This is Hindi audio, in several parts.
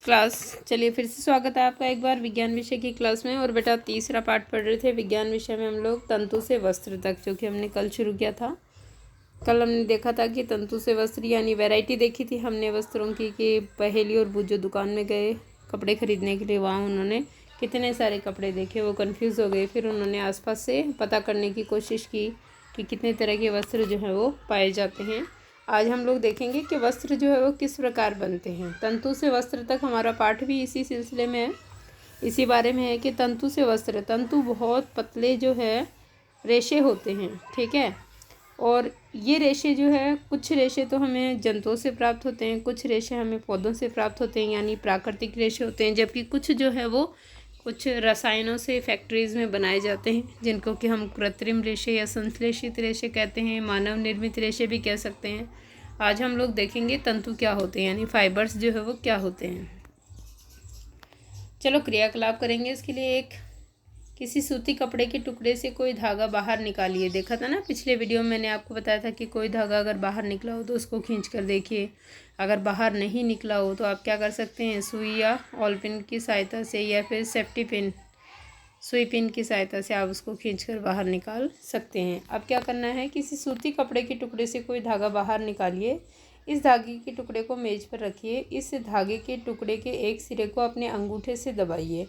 क्लास। चलिए फिर से स्वागत है आपका एक बार विज्ञान विषय की क्लास में। और बेटा तीसरा पार्ट पढ़ रहे थे विज्ञान विषय में हम लोग तंतु से वस्त्र तक, जो कि हमने कल शुरू किया था। कल हमने देखा था कि तंतु से वस्त्र यानी वैरायटी देखी थी हमने वस्त्रों की, कि पहेली और बुज्जो दुकान में गए कपड़े खरीदने के लिए। वहाँ उन्होंने कितने सारे कपड़े देखे, वो कन्फ्यूज़ हो गए। फिर उन्होंने आसपास से पता करने की कोशिश की कि कितने तरह के वस्त्र जो हैं वो पाए जाते हैं। आज हम लोग देखेंगे कि वस्त्र जो है वो किस प्रकार बनते हैं। तंतु से वस्त्र तक हमारा पाठ भी इसी सिलसिले में है, इसी बारे में है कि तंतु से वस्त्र। तंतु बहुत पतले जो है रेशे होते हैं, ठीक है। और ये रेशे जो है, कुछ रेशे तो हमें जंतुओं से प्राप्त होते हैं, कुछ रेशे हमें पौधों से प्राप्त होते हैं यानी प्राकृतिक रेशे होते हैं, जबकि कुछ जो है वो कुछ रसायनों से फैक्ट्रीज़ में बनाए जाते हैं, जिनको कि हम कृत्रिम रेशे या संश्लेषित रेशे कहते हैं, मानव निर्मित रेशे भी कह सकते हैं। आज हम लोग देखेंगे तंतु क्या होते हैं यानी फाइबर्स जो है वो क्या होते हैं। चलो क्रियाकलाप करेंगे इसके लिए। एक, किसी सूती कपड़े के टुकड़े से कोई धागा बाहर निकालिए। देखा था ना पिछले वीडियो में, मैंने आपको बताया था कि कोई धागा अगर बाहर निकला हो तो उसको खींच कर देखिए। अगर बाहर नहीं निकला हो तो आप क्या कर सकते हैं, सुई या ऑल पिन की सहायता से या फिर सेफ्टी पिन, सुई पिन की सहायता से आप उसको खींचकर बाहर निकाल सकते हैं। अब क्या करना है, किसी सूती कपड़े के टुकड़े से कोई धागा बाहर निकालिए। इस धागे के टुकड़े को मेज पर रखिए। इस धागे के टुकड़े के एक सिरे को अपने अंगूठे से दबाइए।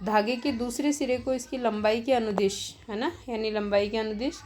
धागे के दूसरे सिरे को इसकी लंबाई के अनुदिश, है ना, यानी लंबाई के अनुदिश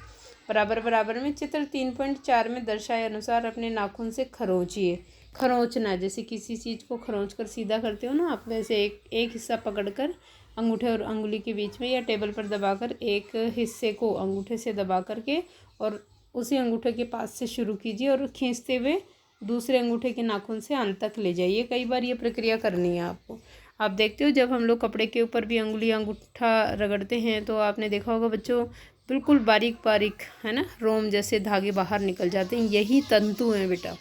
बराबर बराबर में चित्र 3.4 में दर्शाए अनुसार अपने नाखून से खरोंचिए। खरोंचना, जैसे किसी चीज़ को खरोंच कर सीधा करते हो ना आप, वैसे एक हिस्सा पकड़कर अंगूठे और अंगुली के बीच में या टेबल पर दबाकर एक हिस्से को अंगूठे से दबा करके और उसी अंगूठे के पास से शुरू कीजिए और खींचते हुए दूसरे अंगूठे के नाखून से अंत तक ले जाइए। कई बार ये प्रक्रिया करनी है आपको। आप देखते हो जब हम लोग कपड़े के ऊपर भी अंगुली अंगूठा रगड़ते हैं तो आपने देखा होगा बच्चों, बिल्कुल बारीक बारीक, है ना, रोम जैसे धागे बाहर निकल जाते हैं। यही तंतु हैं बेटा।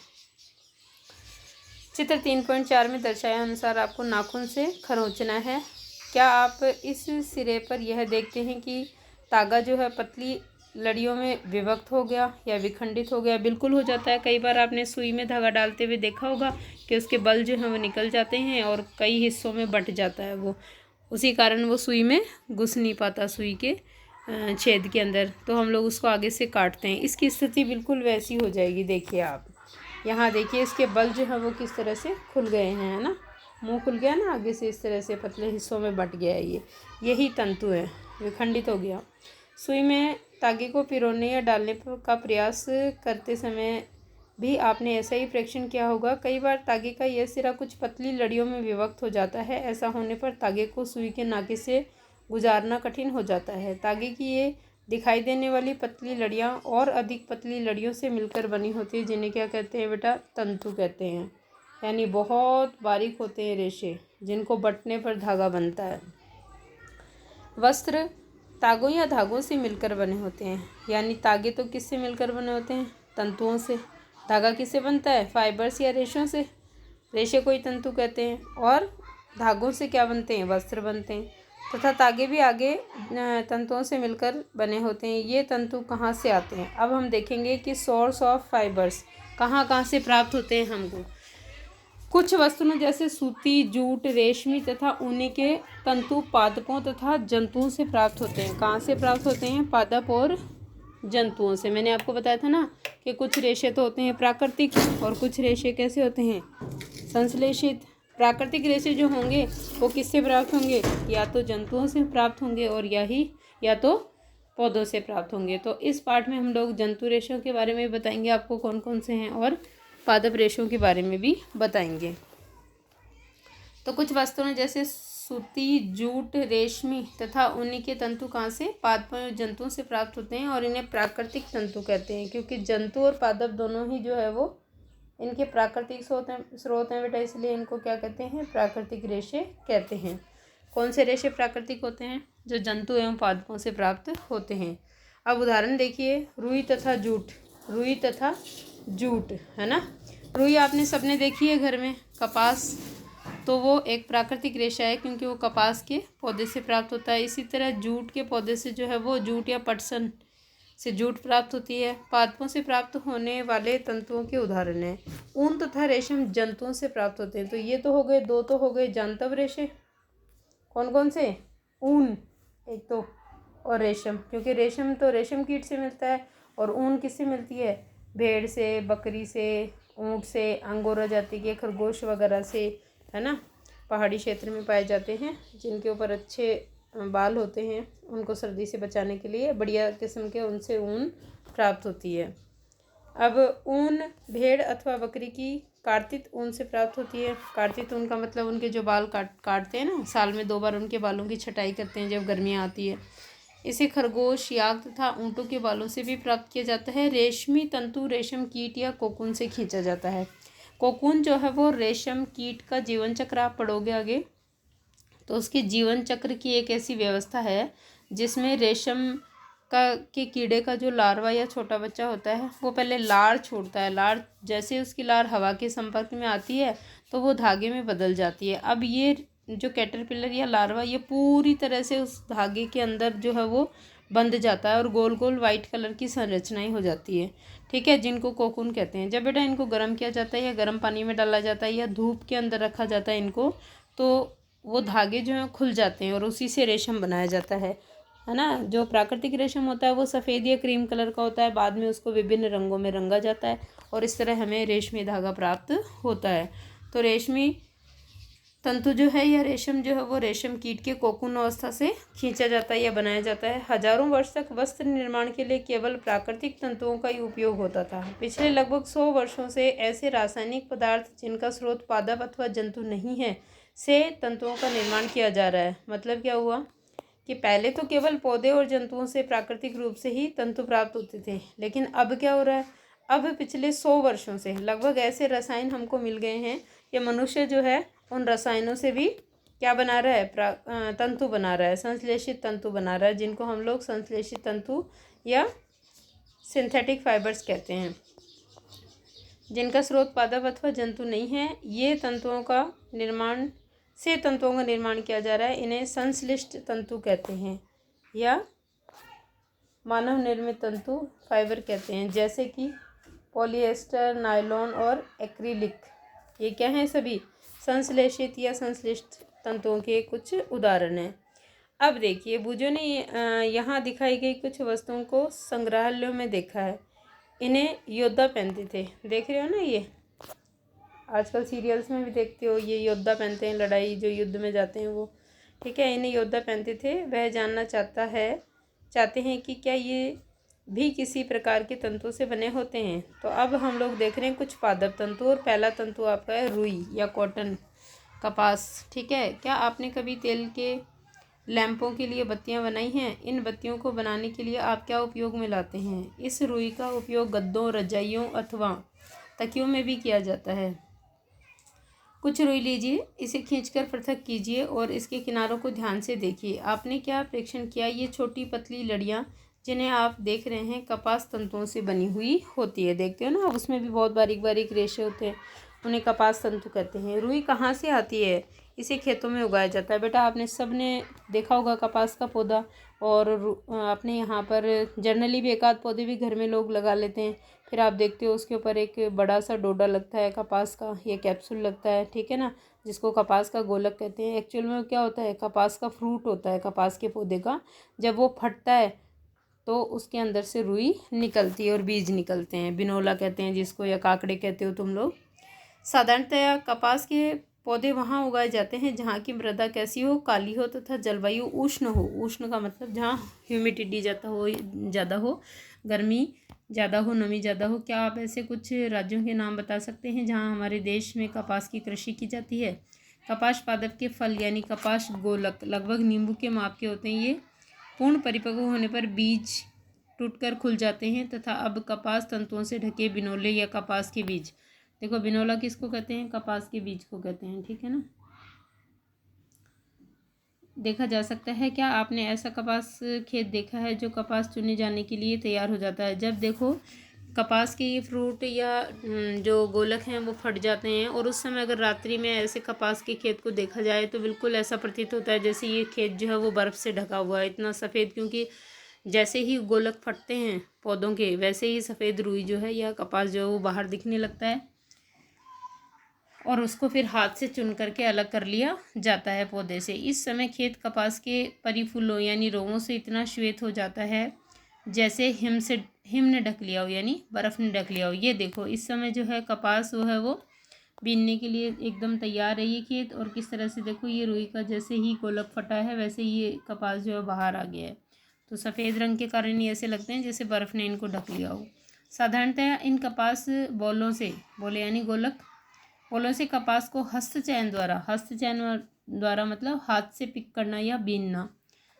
चित्र 3.4 में दर्शाए अनुसार आपको नाखून से खरोंचना है। क्या आप इस सिरे पर यह देखते हैं कि तागा जो है पतली लड़ियों में विभक्त हो गया या विखंडित हो गया? बिल्कुल हो जाता है। कई बार आपने सुई में धागा डालते हुए देखा होगा कि उसके बल जो हैं वो निकल जाते हैं और कई हिस्सों में बंट जाता है वो, उसी कारण वो सुई में घुस नहीं पाता, सुई के छेद के अंदर, तो हम लोग उसको आगे से काटते हैं। इसकी स्थिति बिल्कुल वैसी हो जाएगी। देखिए आप यहाँ देखिए, इसके बल जो है वो किस तरह से खुल गए हैं, है ना, मुंह खुल गया ना आगे से, इस तरह से पतले हिस्सों में बंट गया है। यही तंतु है, विखंडित हो गया। सुई में तागे को पिरोने या डालने का प्रयास करते समय भी आपने ऐसा ही परीक्षण किया होगा। कई बार तागे का यह सिरा कुछ पतली लड़ियों में विभक्त हो जाता है। ऐसा होने पर तागे को सुई के नाके से गुजारना कठिन हो जाता है। तागे की ये दिखाई देने वाली पतली लड़ियाँ और अधिक पतली लड़ियों से मिलकर बनी होती है, जिन्हें क्या कहते हैं बेटा, तंतु कहते हैं। यानी बहुत बारीक होते हैं रेशे, जिनको बंटने पर धागा बनता है। वस्त्र तागों या धागों से मिलकर बने होते हैं, यानी तागे तो किससे मिलकर बने होते हैं, तंतुओं से। धागा किससे बनता है, फाइबर्स या रेशों से। रेशे को ही तंतु कहते हैं। और धागों से क्या बनते हैं, वस्त्र बनते हैं। तथा तागे भी आगे तंतुओं से मिलकर बने होते हैं। ये तंतु कहाँ से आते हैं, अब हम देखेंगे कि सोर्स ऑफ फाइबर्स कहाँ कहाँ से प्राप्त होते हैं हमको। कुछ वस्तुओं जैसे सूती, जूट, रेशमी तथा ऊनी के तंतु पादपों तथा जंतुओं से प्राप्त होते हैं। कहाँ से प्राप्त होते हैं, पादप और जंतुओं से। मैंने आपको बताया था ना कि कुछ रेशे तो होते हैं प्राकृतिक और कुछ रेशे कैसे होते हैं, संश्लेषित। प्राकृतिक रेशे जो होंगे वो किससे प्राप्त होंगे, या तो जंतुओं से प्राप्त होंगे और या तो पौधों से प्राप्त होंगे। तो इस पार्ट में हम लोग जंतु रेशों के बारे में बताएंगे आपको कौन कौन से हैं, और पादप रेशों के बारे में भी बताएंगे। तो कुछ वस्तुएं जैसे सूती, जूट, रेशमी तथा ऊनी के तंतु कहाँ से, पादपों और जंतुओं से प्राप्त होते हैं, और इन्हें प्राकृतिक तंतु कहते हैं, क्योंकि जंतु और पादप दोनों ही जो है वो इनके प्राकृतिक स्रोत हैं बेटा, इसलिए इनको क्या कहते हैं, प्राकृतिक रेशे कहते हैं। कौन से रेशे प्राकृतिक होते हैं, जो जंतु एवं पादपों से प्राप्त होते हैं। अब उदाहरण देखिए, रुई तथा जूट। रुई तथा जूट, है ना, रुई आपने सबने देखी है घर में। कपास तो वो एक प्राकृतिक रेशा है, क्योंकि वो कपास के पौधे से प्राप्त होता है। इसी तरह जूट के पौधे से जो है वो जूट या पटसन से जूट प्राप्त होती है। पादपों से प्राप्त होने वाले तंतुओं के उदाहरण हैं। ऊन तथा रेशम जंतुओं से प्राप्त होते हैं। तो ये तो हो गए, दो तो हो गए जांतव रेशे। कौन कौन से? ऊन एक तो, और रेशम, क्योंकि रेशम तो रेशम कीट से मिलता है। और ऊन किससे मिलती है? भेड़ से, बकरी से, ऊँट से, अंगोरा जाति के खरगोश वगैरह से, है ना। पहाड़ी क्षेत्र में पाए जाते हैं, जिनके ऊपर अच्छे बाल होते हैं, उनको सर्दी से बचाने के लिए बढ़िया किस्म के उनसे ऊन प्राप्त होती है। अब ऊन भेड़ अथवा बकरी की कार्तित ऊन से प्राप्त होती है। कार्तित ऊन का मतलब उनके जो बाल काटते हैं ना, साल में 2 बार उनके बालों की छटाई करते हैं जब गर्मियाँ आती है। इसे खरगोश, याक तथा ऊँटों के बालों से भी प्राप्त किया जाता है। रेशमी तंतु रेशम कीट या कोकून से खींचा जाता है। कोकून जो है वो रेशम कीट का जीवन चक्र आप पढ़ोगे आगे, तो उसके जीवन चक्र की एक ऐसी व्यवस्था है जिसमें रेशम के कीड़े का जो लार्वा या छोटा बच्चा होता है वो पहले लार छोड़ता है। लार जैसे उसकी लार हवा के संपर्क में आती है तो वो धागे में बदल जाती है। अब ये जो कैटरपिलर या लार्वा ये पूरी तरह से उस धागे के अंदर जो है वो बंध जाता है और गोल गोल वाइट कलर की संरचनाएं हो जाती है, ठीक है, जिनको कोकून कहते हैं। जब बेटा इनको गर्म किया जाता है या गर्म पानी में डाला जाता है या धूप के अंदर रखा जाता है इनको, तो वो धागे जो हैं खुल जाते हैं और उसी से रेशम बनाया जाता है ना। जो प्राकृतिक रेशम होता है वो सफ़ेद या क्रीम कलर का होता है, बाद में उसको विभिन्न रंगों में रंगा जाता है और इस तरह हमें रेशमी धागा प्राप्त होता है। तो रेशमी तंतु जो है या रेशम जो है वो रेशम कीट के कोकून अवस्था से खींचा जाता है या बनाया जाता है। हजारों वर्ष तक वस्त्र निर्माण के लिए केवल प्राकृतिक तंतुओं का ही उपयोग होता था। पिछले लगभग 100 वर्षों से ऐसे रासायनिक पदार्थ जिनका स्रोत पादप अथवा जंतु नहीं है से तंतुओं का निर्माण किया जा रहा है। मतलब क्या हुआ कि पहले तो केवल पौधे और जंतुओं से प्राकृतिक रूप से ही तंतु प्राप्त होते थे, लेकिन अब क्या हो रहा है, अब पिछले 100 वर्षों से लगभग ऐसे रसायन हमको मिल गए हैं कि मनुष्य जो है उन रसायनों से भी क्या बना रहा है, तंतु बना रहा है, संश्लेषित तंतु बना रहा है, जिनको हम लोग संश्लेषित तंतु या सिंथेटिक फाइबर्स कहते हैं, जिनका स्रोत पादप अथवा जंतु नहीं है। ये तंतुओं का निर्माण किया जा रहा है। इन्हें संश्लिष्ट तंतु कहते हैं या मानव निर्मित तंतु फाइबर कहते हैं, जैसे कि पॉलिएस्टर, नायलॉन और एक्रिलिक। ये क्या हैं? सभी संश्लेषित या संश्लिष्ट तंतुओं के कुछ उदाहरण हैं। अब देखिए, बुजो ने यहाँ दिखाई गई कुछ वस्तुओं को संग्रहालयों में देखा है। इन्हें योद्धा पहनते थे, देख रहे हो ना, ये आजकल सीरियल्स में भी देखते हो, ये योद्धा पहनते हैं, लड़ाई जो युद्ध में जाते हैं वो, ठीक है, इन्हें योद्धा पहनते थे। वह जानना चाहते हैं कि क्या ये भी किसी प्रकार के तंतु से बने होते हैं। तो अब हम लोग देख रहे हैं कुछ पादप तंतु, और पहला तंतु आपका है रुई या कॉटन, कपास, ठीक है। क्या आपने कभी तेल के लैंपों के लिए बत्तियां बनाई हैं? इन बत्तियों को बनाने के लिए आप क्या उपयोग में लाते हैं? इस रुई का उपयोग गद्दों, रजाइयों अथवा तकियों में भी किया जाता है। कुछ रुई लीजिए, इसे खींचकर पृथक कीजिए और इसके किनारों को ध्यान से देखिए। आपने क्या प्रेक्षण किया? ये छोटी पतली लड़ियाँ जिन्हें आप देख रहे हैं कपास तंतुओं से बनी हुई होती है। देखते हो ना, उसमें भी बहुत बारीक बारीक रेशे होते हैं, उन्हें कपास तंतु कहते हैं। रुई कहाँ से आती है? इसे खेतों में उगाया जाता है। बेटा आपने सब ने देखा होगा कपास का पौधा, और अपने यहाँ पर जनरली भी एक आध पौधे भी घर में लोग लगा लेते हैं। फिर आप देखते हो उसके ऊपर एक बड़ा सा डोडा लगता है कपास का, ये कैप्सूल लगता है, ठीक है ना, जिसको कपास का गोलक कहते हैं। एक्चुअल में क्या होता है, कपास का फ्रूट होता है कपास के पौधे का। जब वो फटता है तो उसके अंदर से रुई निकलती है और बीज निकलते हैं, बिनोला कहते हैं जिसको, या काकड़े कहते हो तुम लोग। साधारणतया कपास के पौधे वहाँ उगाए जाते हैं जहाँ की मृदा कैसी हो, काली हो तथा जलवायु उष्ण हो। उष्ण का मतलब जहाँ ह्यूमिडिटी ज़्यादा हो, गर्मी ज़्यादा हो, नमी ज़्यादा हो। क्या आप ऐसे कुछ राज्यों के नाम बता सकते हैं जहाँ हमारे देश में कपास की कृषि की जाती है? कपास पादप के फल यानी कपास गोलक लगभग नींबू के माप के होते हैं। ये पूर्ण परिपक्व होने पर बीज टूटकर खुल जाते हैं तथा अब कपास तंतुओं से ढके बिनोले या कपास के बीज, देखो बिनोला किसको कहते हैं, कपास के बीज को कहते हैं, ठीक है ना, देखा जा सकता है। क्या आपने ऐसा कपास खेत देखा है जो कपास चुने जाने के लिए तैयार हो जाता है? जब देखो कपास के ये फ्रूट या जो गोलक हैं वो फट जाते हैं, और उस समय अगर रात्रि में ऐसे कपास के खेत को देखा जाए तो बिल्कुल ऐसा प्रतीत होता है जैसे ये खेत जो है वो बर्फ़ से ढका हुआ है, इतना सफ़ेद, क्योंकि जैसे ही गोलक फटते हैं पौधों के, वैसे ही सफ़ेद रुई जो है या कपास जो है वो बाहर दिखने लगता है और उसको फिर हाथ से चुन करके अलग कर लिया जाता है पौधे से। इस समय खेत कपास के परिफूलों यानी रोगों से इतना श्वेत हो जाता है जैसे हिम ने ढक लिया हो, यानी बर्फ़ ने ढक लिया हो। ये देखो इस समय जो है कपास जो है वो बीनने के लिए एकदम तैयार है ये खेत, और किस तरह से देखो ये रुई का जैसे ही गोलक फटा है वैसे ये कपास जो है बाहर आ गया है। तो सफ़ेद रंग के कारण ये ऐसे लगते हैं जैसे बर्फ़ ने इनको ढक लिया हो। साधारणतः इन कपास बॉलों से, बोले यानी गोलक, बोलों से कपास को हस्तचयन द्वारा मतलब हाथ से पिक करना या बीनना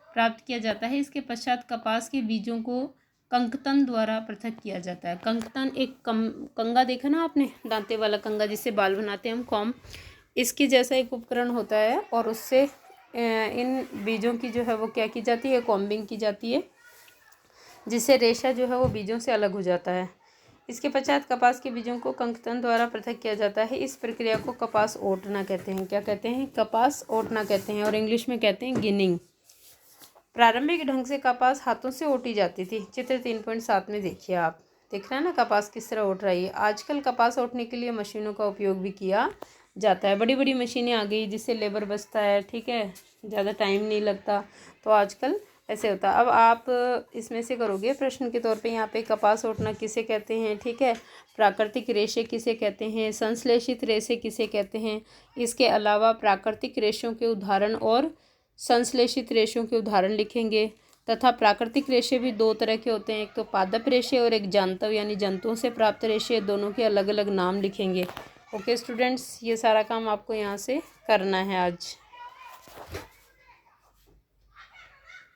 प्राप्त किया जाता है। इसके पश्चात कपास के बीजों को कंकतन द्वारा पृथक किया जाता है। कंकतन एक कंगा देखा ना आपने, दांते वाला कंगा जिससे बाल बनाते हैं हम, कॉम्ब, इसके जैसा एक उपकरण होता है और उससे इन बीजों की जो है वो क्या की जाती है, कॉम्बिंग की जाती है, जिससे रेशा जो है वो बीजों से अलग हो जाता है। इसके पश्चात कपास के बीजों को कंकतन द्वारा पृथक किया जाता है। इस प्रक्रिया को कपास ओटना कहते हैं। क्या कहते हैं? कपास ओटना कहते हैं, और इंग्लिश में कहते हैं गिनिंग। प्रारंभिक ढंग से कपास हाथों से ओटी जाती थी। चित्र 3.7 में देखिए, आप देख रहे हैं ना कपास किस तरह ओट रही है। आजकल कपास ओटने के लिए मशीनों का उपयोग भी किया जाता है। बड़ी बड़ी मशीनें आ गई जिससे लेबर बचता है, ठीक है, ज़्यादा टाइम नहीं लगता, तो आजकल ऐसे होता है। अब आप इसमें से करोगे प्रश्न के तौर पे, यहाँ पे कपास ओटना किसे कहते हैं, ठीक है, प्राकृतिक रेशे किसे कहते हैं, संश्लेषित रेशे किसे कहते हैं। इसके अलावा प्राकृतिक रेशों के उदाहरण और संश्लेषित रेशों के उदाहरण लिखेंगे। तथा प्राकृतिक रेशे भी दो तरह के होते हैं, एक तो पादप रेशे और एक जांतव यानी जंतुओं से प्राप्त रेशे। दोनों के अलग अलग नाम लिखेंगे। ओके स्टूडेंट्स, ये सारा काम आपको यहाँ से करना है आज।